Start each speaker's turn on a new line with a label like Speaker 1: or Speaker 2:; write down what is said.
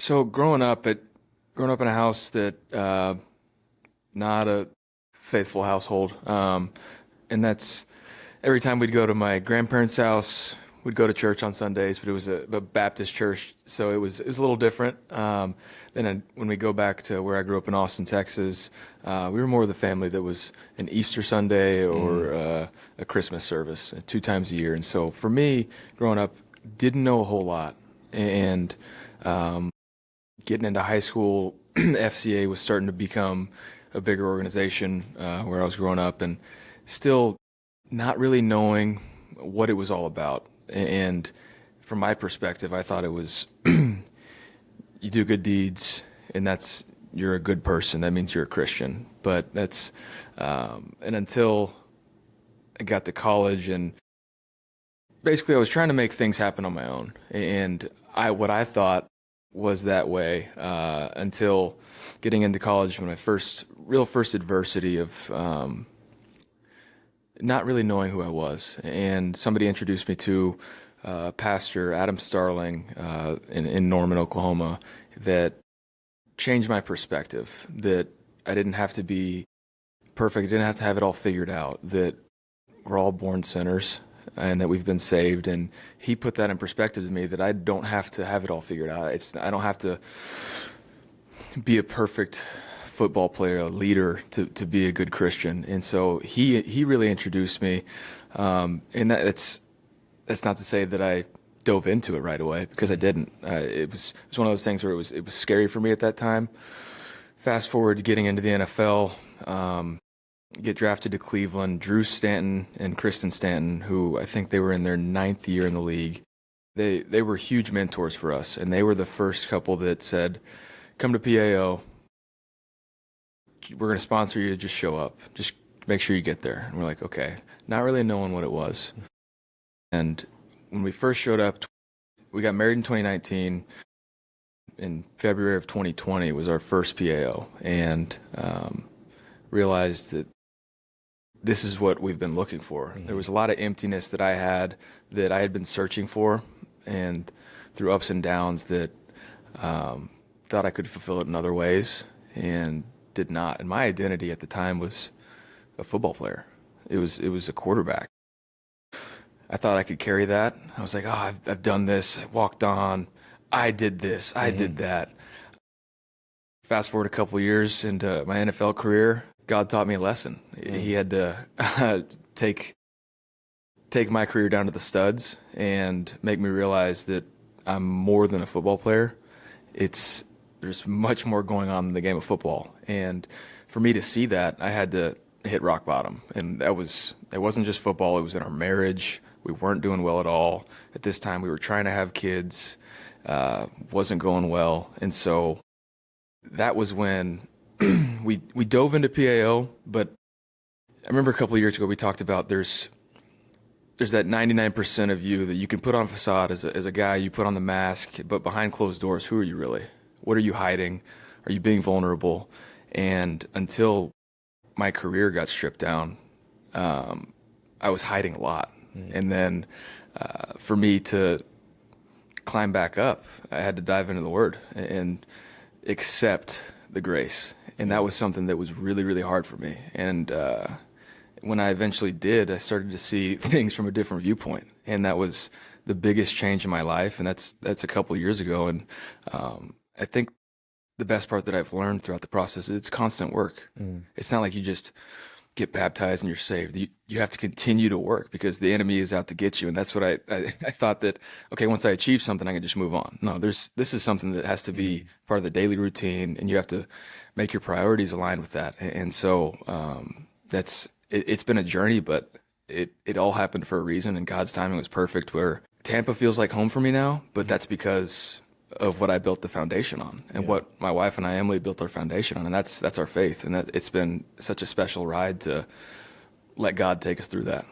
Speaker 1: So growing up in a house that not a faithful household, and that's every time we'd go to my grandparents' house, we'd go to church on Sundays, but it was a Baptist church, so it was a little different. When we go back to where I grew up in Austin, Texas, we were more of the family that was an Easter Sunday or a Christmas service 2 times a year. And so for me, growing up, didn't know a whole lot, and getting into high school, FCA was starting to become a bigger organization where I was growing up, and still not really knowing what it was all about. And from my perspective, I thought it was you do good deeds, and you're a good person. That means you're a Christian. But and until I got to college, and basically I was trying to make things happen on my own, and what I thought was that way until getting into college, when my first adversity of not really knowing who I was. And somebody introduced me to Pastor Adam Starling in Norman, Oklahoma, that changed my perspective, that I didn't have to be perfect, I didn't have to have it all figured out, that we're all born sinners and that we've been saved. And he put that in perspective to me, that I don't have to have it all figured out. I don't have to be a perfect football player, a leader to be a good Christian. And so he really introduced me. And that's not to say that I dove into it right away, because I didn't. It was one of those things where it was scary for me at that time. Fast forward to getting into the NFL, get drafted to Cleveland. Drew Stanton and Kristen Stanton, who I think they were in their 9th year in the league, they were huge mentors for us, and they were the first couple that said, "Come to PAO. We're going to sponsor you. Just show up. Just make sure you get there." And we're like, okay, not really knowing what it was. And when we first showed up, we got married in 2019. In February of 2020 was our first PAO, and realized that this is what we've been looking for. Mm-hmm. There was a lot of emptiness that I had been searching for, and through ups and downs that thought I could fulfill it in other ways, and did not. And my identity at the time was a football player. It was a quarterback. I thought I could carry that. I was like, oh, I've done this. I walked on. I did this. I did that. Fast forward a couple years into my NFL career, God taught me a lesson. He had to take my career down to the studs and make me realize that I'm more than a football player. There's much more going on in the game of football. And for me to see that, I had to hit rock bottom. And it wasn't just football, it was in our marriage. We weren't doing well at all. At this time, we were trying to have kids, wasn't going well. And so that was when we dove into PAO. But I remember a couple of years ago, we talked about there's that 99% of you that you can put on facade as a guy, you put on the mask, but behind closed doors, who are you really? What are you hiding? Are you being vulnerable? And until my career got stripped down, I was hiding a lot. And then for me to climb back up, I had to dive into the Word and accept the grace. And that was something that was really, really hard for me. And when I eventually did, I started to see things from a different viewpoint. And that was the biggest change in my life. And that's a couple of years ago. And I think the best part that I've learned throughout the process is it's constant work. It's not like you just get baptized and you're saved. You have to continue to work, because the enemy is out to get you. And that's what I thought that, okay, once I achieve something, I can just move on. No, this is something that has to be part of the daily routine, and you have to make your priorities aligned with that. And so it's been a journey, but it all happened for a reason, and God's timing was perfect, where Tampa feels like home for me now, but that's because of what I built the foundation on, and what my wife and I, Emily, built our foundation on, and that's our faith. And it's been such a special ride to let God take us through that.